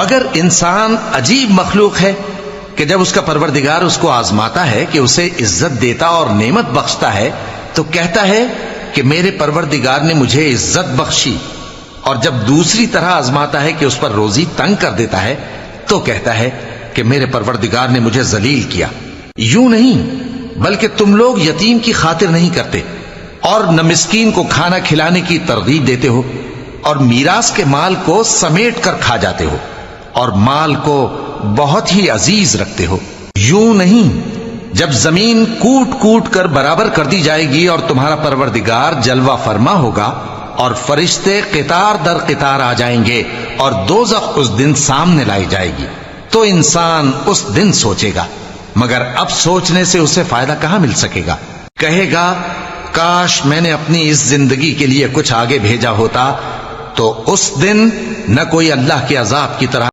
مگر انسان عجیب مخلوق ہے کہ جب اس کا پروردگار اس کو آزماتا ہے کہ اسے عزت دیتا اور نعمت بخشتا ہے تو کہتا ہے کہ میرے پروردگار نے مجھے عزت بخشی، اور جب دوسری طرح آزماتا ہے کہ اس پر روزی تنگ کر دیتا ہے تو کہتا ہے کہ میرے پروردگار نے مجھے ذلیل کیا۔ یوں نہیں، بلکہ تم لوگ یتیم کی خاطر نہیں کرتے اور نہ مسکین کو کھانا کھلانے کی ترغیب دیتے ہو، اور میراث کے مال کو سمیٹ کر کھا جاتے ہو، اور مال کو بہت ہی عزیز رکھتے ہو۔ یوں نہیں، جب زمین کوٹ کوٹ کر برابر کر دی جائے گی اور تمہارا پروردگار جلوہ فرما ہوگا اور فرشتے قطار در قطار آ جائیں گے اور دوزخ اس دن سامنے لائی جائے گی، تو انسان اس دن سوچے گا، مگر اب سوچنے سے اسے فائدہ کہاں مل سکے گا؟ کہے گا کاش میں نے اپنی اس زندگی کے لیے کچھ آگے بھیجا ہوتا، تو اس دن نہ کوئی اللہ کے عذاب کی طرح